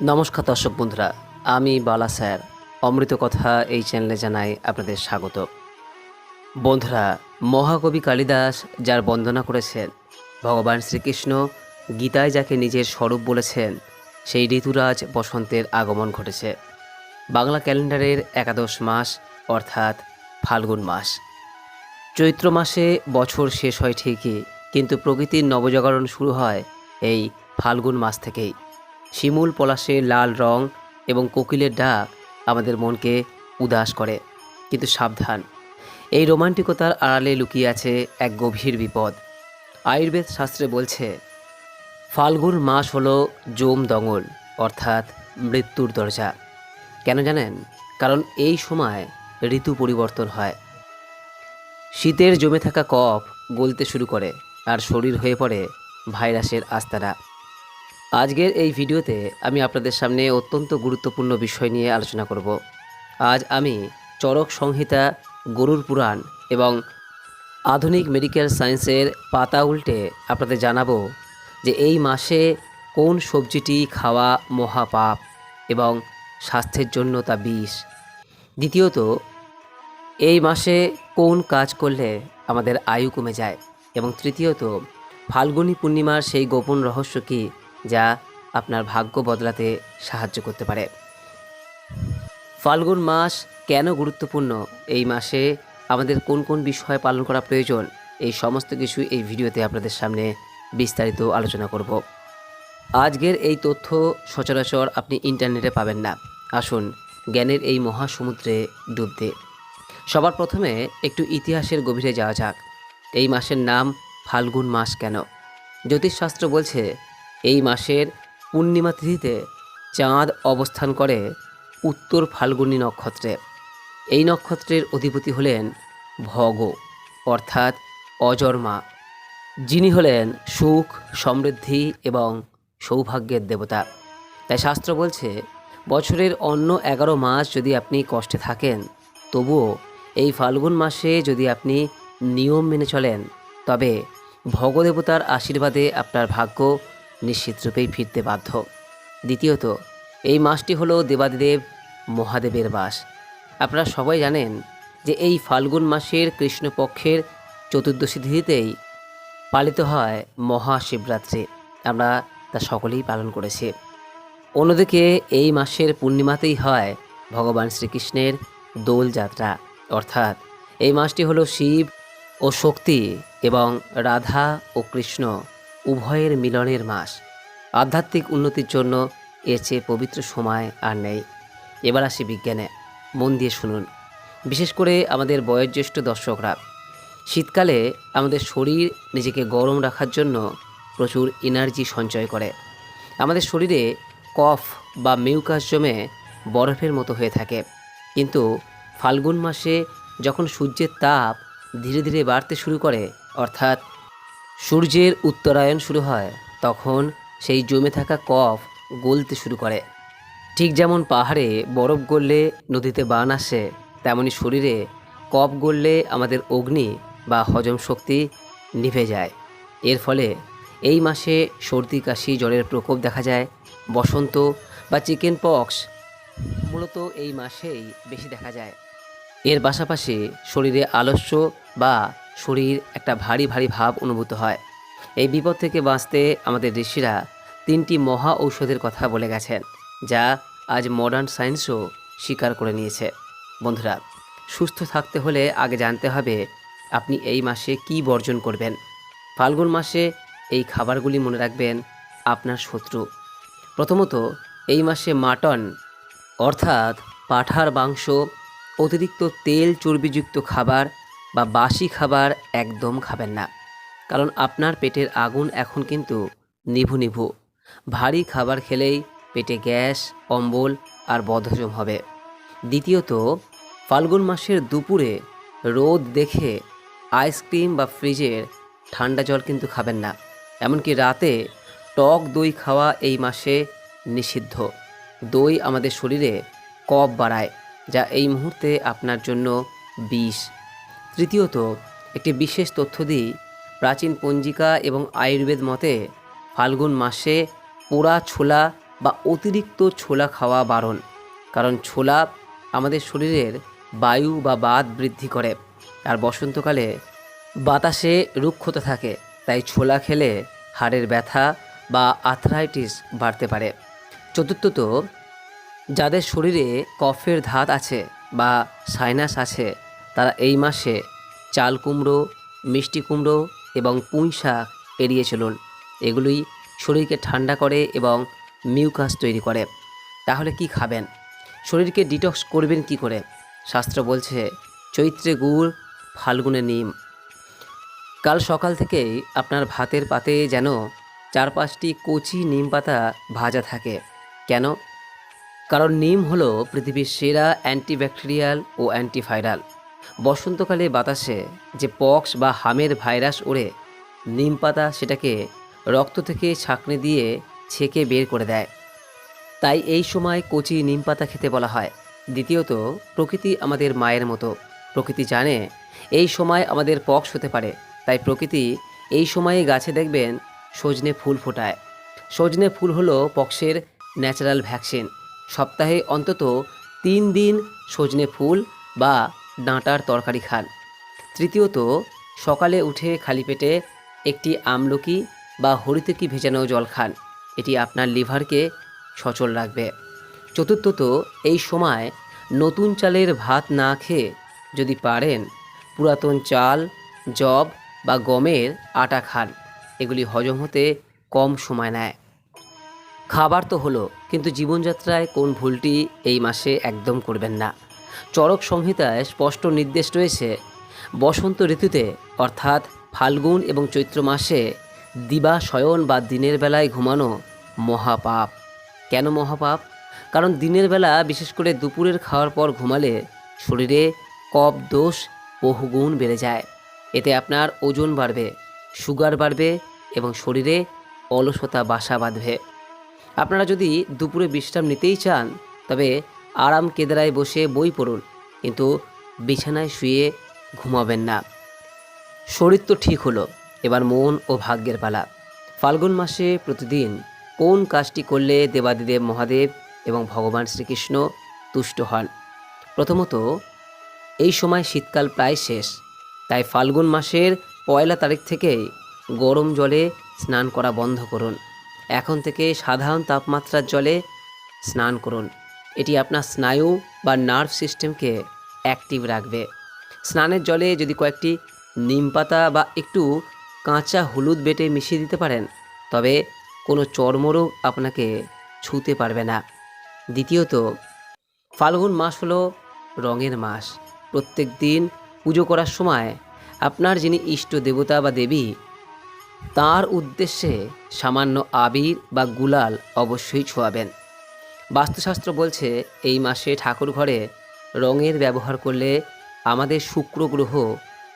নমস্কার দর্শক বন্ধুরা, আমি বালা স্যার অমৃত কথা এই চ্যানেলে জানাই আপনাদের স্বাগত। বন্ধুরা, মহাকবি কালিদাস যার বন্দনা করেছেন, ভগবান শ্রীকৃষ্ণ গীতায় যাকে নিজের স্বরূপ বলেছেন, সেই ঋতুরাজ বসন্তের আগমন ঘটেছে। বাংলা ক্যালেন্ডারের একাদশ মাস অর্থাৎ ফাল্গুন মাস। চৈত্র মাসে বছর শেষ হয় ঠিকই, কিন্তু প্রকৃতির নবজাগরণ শুরু হয় এই ফাল্গুন মাস থেকেই। শিমুল পলাশের লাল রং এবং কোকিলের ডাক আমাদের মনকে উদাস করে, কিন্তু সাবধান, এই রোমান্টিকতার আড়ালে লুকিয়ে আছে এক গভীর বিপদ। আয়ুর্বেদ শাস্ত্রে বলছে ফাল্গুন মাস হলো যম দঙ্গল, অর্থাৎ মৃত্যুর দরজা। কেন জানেন? কারণ এই সময় ঋতু পরিবর্তন হয়। শীতের জমে থাকা কফ গলতে শুরু করে আর শরীর হয়ে পড়ে ভাইরাসের আস্তানা। আজকের এই ভিডিওতে আমি আপনাদের সামনে অত্যন্ত গুরুত্বপূর্ণ বিষয় নিয়ে আলোচনা করব। আজ আমি চরক সংহিতা, গরুর পুরাণ এবং আধুনিক মেডিকেল সায়েন্সের পাতা উল্টে আপনাদের জানাবো যে এই মাসে কোন সবজিটি খাওয়া মহাপাপ এবং স্বাস্থ্যের জন্য তা বিষ। দ্বিতীয়ত, এই মাসে কোন কাজ করলে আমাদের আয়ু কমে যায়। এবং তৃতীয়ত, ফাল্গুনী পূর্ণিমার সেই গোপন রহস্য কী যা আপনার ভাগ্য বদলাতে সাহায্য করতে পারে। ফাল্গুন মাস কেন গুরুত্বপূর্ণ, এই মাসে আমাদের কোন কোন বিষয় পালন করা প্রয়োজন, এই সমস্ত কিছু এই ভিডিওতে আপনাদের সামনে বিস্তারিত আলোচনা করব। আজকের এই তথ্য সচরাচর আপনি ইন্টারনেটে পাবেন না। আসুন জ্ঞানের এই মহাসমুদ্রে ডুব দিই। সবার প্রথমে একটু ইতিহাসের গভীরে যাওয়া যাক। এই মাসের নাম ফাল্গুন মাস কেন? জ্যোতিষশাস্ত্র বলছে এই মাসের পূর্ণিমা তিথিতে চাঁদ অবস্থান করে উত্তর ফাল্গুনী নক্ষত্রে। এই নক্ষত্রের অধিপতি হলেন ভগ, অর্থাৎ অজর্মা, যিনি হলেন সুখ, সমৃদ্ধি এবং সৌভাগ্যের দেবতা। তাই শাস্ত্র বলছে বছরের অন্য 11 মাস যদি আপনি কষ্টে থাকেন, তবুও এই ফাল্গুন মাসে যদি আপনি নিয়ম মেনে চলেন, তবে ভগদেবতার আশীর্বাদে আপনার ভাগ্য নিশ্চিতরূপেই ফিরতে বাধ্য। দ্বিতীয়ত, এই মাসটি হলো দেবাদিদেব মহাদেবের মাস। আপনারা সবাই জানেন যে এই ফাল্গুন মাসের কৃষ্ণপক্ষের চতুর্দশী তিথিতেই পালিত হয় মহাশিবরাত্রি। আমরা তা সকলেই পালন করেছি। অন্যদিকে এই মাসের পূর্ণিমাতেই হয় ভগবান শ্রীকৃষ্ণের দোলযাত্রা, অর্থাৎ এই মাসটি হলো শিব ও শক্তি এবং রাধা ও কৃষ্ণ উভয়ের মিলনের মাস। আধ্যাত্মিক উন্নতির জন্য এর চেয়ে পবিত্র সময় আর নেই। এবার আসি বিজ্ঞানে, মন দিয়ে শুনুন। বিশেষ করে আমাদের বয়োজ্যেষ্ঠ দর্শকরা, শীতকালে আমাদের শরীর নিজেকে গরম রাখার জন্য প্রচুর এনার্জি সঞ্চয় করে। আমাদের শরীরে কফ বা মিউকাস জমে বরফের মতো হয়ে থাকে। কিন্তু ফাল্গুন মাসে যখন সূর্যের তাপ ধীরে ধীরে বাড়তে শুরু করে, অর্থাৎ সূর্যের উত্তরায়ণ শুরু হয়, তখন সেই জমে থাকা কফ গলতে শুরু করে। ঠিক যেমন পাহাড়ে বরফ গললে নদীতে বান আসে, তেমনি শরীরে কফ গললে আমাদের অগ্নি বা হজম শক্তি নিভে যায়। এর ফলে এই মাসে সর্দি, কাশি, জ্বরের প্রকোপ দেখা যায়। বসন্ত বা চিকেন পক্স মূলত এই মাসেই বেশি দেখা যায়। এর পাশাপাশি শরীরে আলস্য বা শরীর একটা ভারী ভারী ভাব অনুভূত হয়। এই বিপদ থেকে বাঁচতে আমাদের ঋষিরা 3টি মহা ঔষধের কথা বলে গেছেন, যা আজ মডার্ন সায়েন্সও স্বীকার করে নিয়েছে। বন্ধুরা, সুস্থ থাকতে হলে আগে জানতে হবে আপনি এই মাসে কি বর্জন করবেন। ফাল্গুন মাসে এই খাবারগুলি মনে রাখবেন আপনার শত্রু। প্রথমত, এই মাসে মাটন অর্থাৎ পাঁঠার মাংস, অতিরিক্ত তেল চর্বিযুক্ত খাবার বা বাসি খাবার একদম খাবেন না, কারণ আপনার পেটের আগুন এখন কিন্তু নিভু নিভু। ভারী খাবার খেলেই পেটে গ্যাস, অম্বল আর বদহজম হবে। দ্বিতীয়ত, ফাল্গুন মাসের দুপুরে রোদ দেখে আইসক্রিম বা ফ্রিজের ঠান্ডা জল কিন্তু খাবেন না। এমনকি রাতে টক দই খাওয়া এই মাসে নিষিদ্ধ। দই আমাদের শরীরে কফ বাড়ায়, যা এই মুহূর্তে আপনার জন্য বিষ। তৃতীয়ত, একটি বিশেষ তথ্য দিই। প্রাচীন পঞ্জিকা এবং আয়ুর্বেদ মতে ফাল্গুন মাসে পোড়া ছোলা বা অতিরিক্ত ছোলা খাওয়া বারণ, কারণ ছোলা আমাদের শরীরের বায়ু বা বাত বৃদ্ধি করে। আর বসন্তকালে বাতাসে রুক্ষতা থাকে, তাই ছোলা খেলে হাড়ের ব্যথা বা আর্থ্রাইটিস বাড়তে পারে। চতুর্থত, যাদের শরীরে কফের ধাত আছে বা সাইনাস আছে তারা এই মাসে চাল কুমড়ো, মিষ্টি কুমড়ো এবং পুঁই শাক এড়িয়ে চলুন। এগুলোই শরীরকে ঠান্ডা করে এবং মিউকাস তৈরি করে। তাহলে কি খাবেন? শরীরকে ডিটক্স করবেন কি করে? শাস্ত্র বলছে চৈত্রে গুড়, ফাল্গুনে নিম। কাল সকাল থেকেই আপনার ভাতের পাতে যেন 4-5টি কচি নিম পাতা ভাজা থাকে। কেন? কারণ নিম হলো পৃথিবীর সেরা অ্যান্টিব্যাকটেরিয়াল ও অ্যান্টিভাইরাল। বসন্তকালে বাতাসে যে পক্স বা হামের ভাইরাস ওড়ে, নিম পাতা সেটাকে রক্ত থেকে ছাঁকনি দিয়ে ছেঁকে বের করে দেয়। তাই এই সময় কচি নিম পাতা খেতে বলা হয়। দ্বিতীয়ত, প্রকৃতি আমাদের মায়ের মতো। প্রকৃতি জানে এই সময় আমাদের পক্স হতে পারে, তাই প্রকৃতি এই সময়ে গাছে দেখবেন সজনে ফুল ফোটায়। সজনে ফুল হলো পক্সের ন্যাচারাল ভ্যাকসিন। সপ্তাহে অন্তত 3 দিন সজনে ফুল বা ডাঁটার তরকারি খান। তৃতীয়ত, সকালে উঠে খালি পেটে একটি আমলকি বা হরিতকি ভেজানো জল খান। এটি আপনার লিভারকে সচল রাখবে। চতুর্থত, এই সময় নতুন চালের ভাত না খেয়ে যদি পারেন পুরাতন চাল, যব বা গমের আটা খান। এগুলি হজম হতে কম সময় নেয়। খাবার তো হলো, কিন্তু জীবনযাত্রায় কোন ভুলটি এই মাসে একদম করবেন না। চরক সংহিতায় স্পষ্ট নির্দেশ রয়েছে, বসন্ত ঋতুতে অর্থাৎ ফাল্গুন এবং চৈত্র মাসে দিবা শয়ন বা দিনের বেলায় ঘুমানো মহাপাপ। কেন মহাপাপ? কারণ দিনের বেলা, বিশেষ করে দুপুরের খাওয়ার পর ঘুমালে শরীরে কফ দোষ বহুগুণ বেড়ে যায়। এতে আপনার ওজন বাড়বে, সুগার বাড়বে এবং শরীরে অলসতা বাসা বাঁধবে। আপনারা যদি দুপুরে বিশ্রাম নিতেই চান তবে আরাম কেদারায় বসে বই পড়ুন, কিন্তু বিছানায় শুয়ে ঘুমাবেন না। শরীর তো ঠিক হলো, এবার মন ও ভাগ্যের পালা। ফাল্গুন মাসে প্রতিদিন কোন কাজটি করলে দেবাদিদেব মহাদেব এবং ভগবান শ্রীকৃষ্ণ তুষ্ট হন? প্রথমত, এই সময় শীতকাল প্রায় শেষ, তাই ফাল্গুন মাসের 1 তারিখ থেকেই গরম জলে স্নান করা বন্ধ করুন। এখন থেকে সাধারণ তাপমাত্রার জলে স্নান করুন। এটি আপনার স্নায়ু বা নার্ভ সিস্টেমকে অ্যাক্টিভ রাখবে। স্নানের জলে যদি কয়েকটি নিম পাতা বা একটু কাঁচা হলুদ বেটে মিশিয়ে দিতে পারেন, তবে কোনো চর্মরোগ আপনাকে ছুঁতে পারবে না। দ্বিতীয়ত, ফাল্গুন মাস হলো রঙের মাস। প্রত্যেক দিন পুজো করার সময় আপনার যিনি ইষ্ট দেবতা বা দেবী, তার উদ্দেশ্যে সামান্য আবির বা গুলাল অবশ্যই ছোঁয়াবেন। বাস্তুশাস্ত্র বলছে এই মাসে ঠাকুর ঘরে রঙের ব্যবহার করলে আমাদের শুক্র গ্রহ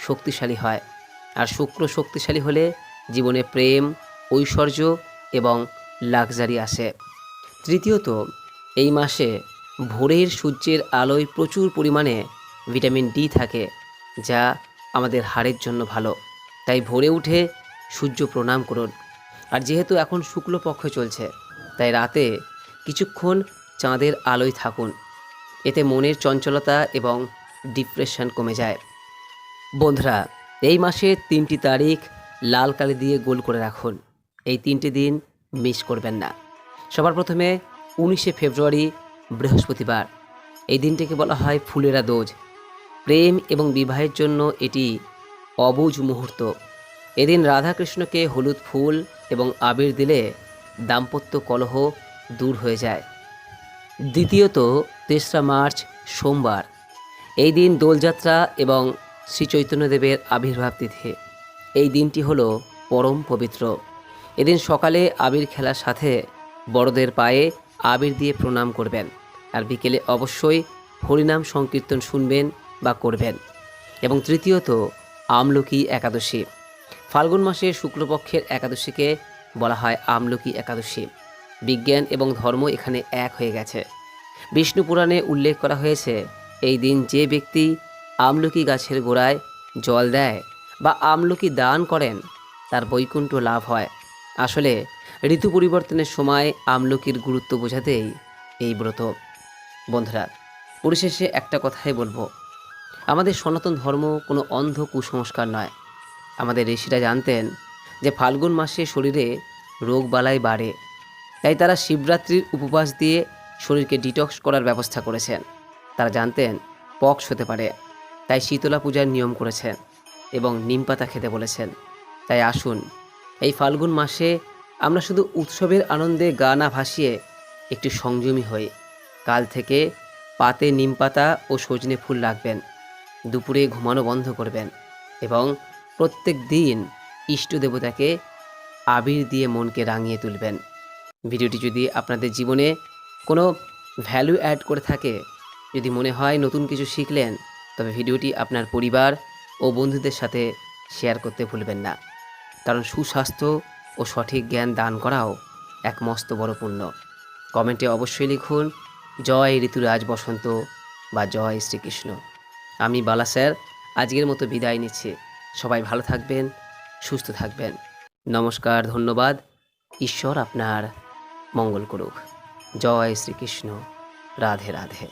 শক্তিশালী হয়, আর শুক্র শক্তিশালী হলে জীবনে প্রেম, ঐশ্বর্য এবং লাক্সারি আসে। তৃতীয়ত, এই মাসে ভোরের সূর্যের আলোয় প্রচুর পরিমাণে ভিটামিন ডি থাকে, যা আমাদের হাড়ের জন্য ভালো। তাই ভোরে উঠে সূর্য প্রণাম করুন। আর যেহেতু এখন শুক্লপক্ষ চলছে, তাই রাতে কিছুক্ষণ চাঁদের আলোয় থাকুন। এতে মনের চঞ্চলতা এবং ডিপ্রেশন কমে যায়। বন্ধুরা, এই মাসের 3টি তারিখ লাল কালি দিয়ে গোল করে রাখুন। এই 3টি দিন মিস করবেন না। সবার প্রথমে 19শে ফেব্রুয়ারি, বৃহস্পতিবার। এই দিনটিকে বলা হয় ফুলেরা দোজ। প্রেম এবং বিবাহের জন্য এটি অবুঝ মুহূর্ত। এদিন রাধাকৃষ্ণকে হলুদ ফুল এবং আবির দিলে দাম্পত্য কলহ দূর হয়ে যায়। দ্বিতীয়ত, 3রা মার্চ, সোমবার। এই দিন দোলযাত্রা এবং শ্রী চৈতন্যদেবের আবির্ভাব তিথি। এই দিনটি হলো পরম পবিত্র। এদিন সকালে আবির খেলার সাথে বড়দের পায়ে আবির দিয়ে প্রণাম করবেন, আর বিকেলে অবশ্যই হরিনাম সংকীর্তন শুনবেন বা করবেন। এবং তৃতীয়ত, আমলকি একাদশী। ফাল্গুন মাসের শুক্লপক্ষের একাদশীকে বলা হয় আমলকি একাদশী। বিজ্ঞান এবং ধর্ম এখানে এক হয়ে গেছে। বিষ্ণু পুরাণে উল্লেখ করা হয়েছে, এই দিন যে ব্যক্তি আমলকি গাছের গোড়ায় জল দেয় বা আমলকি দান করেন তার বৈকুণ্ঠ লাভ হয়। আসলে ঋতু পরিবর্তনের সময় আমলকির গুরুত্ব বোঝাতেই এই ব্রত। বন্ধুরা, পরিশেষে একটা কথাই বলবো, আমাদের সনাতন ধর্ম কোনো অন্ধ কুসংস্কার নয়। আমাদের ঋষিরা জানতেন যে ফাল্গুন মাসে শরীরে রোগবালাই বাড়ে, তাই তারা শিবরাত্রির উপবাস দিয়ে শরীরকে ডিটক্স করার ব্যবস্থা করেছেন। তারা জানতেন পক্স হতে পারে, তাই শীতলা পূজার নিয়ম করেছেন এবং নিম পাতা খেতে বলেছেন। তাই আসুন, এই ফাল্গুন মাসে আমরা শুধু উৎসবের আনন্দে গা না ভাসিয়ে একটু সংযমী হই। কাল থেকে পাতে নিম পাতা ও সজনে ফুল রাখবেন, দুপুরে ঘুমানো বন্ধ করবেন এবং প্রত্যেক দিন ইষ্ট দেবতাকে আবির দিয়ে মনকে রাঙিয়ে তুলবেন। ভিডিওটি যদি আপনাদের জীবনে কোনো ভ্যালু অ্যাড করে থাকে, যদি মনে হয় নতুন কিছু শিখলেন, তবে ভিডিওটি আপনার পরিবার ও বন্ধুদের সাথে শেয়ার করতে ভুলবেন না। কারণ সুস্বাস্থ্য ও সঠিক জ্ঞান দান করাও এক মস্ত বড় পুণ্য। কমেন্টে অবশ্যই লিখুন জয় ঋতুরাজ বসন্ত বা জয় শ্রীকৃষ্ণ। আমি বালা স্যার আজকের মতো বিদায় নিচ্ছি। সবাই ভালো থাকবেন, সুস্থ থাকবেন। নমস্কার, ধন্যবাদ। ঈশ্বর আপনার মঙ্গল করুক। জয় শ্রীকৃষ্ণ। রাধে রাধে।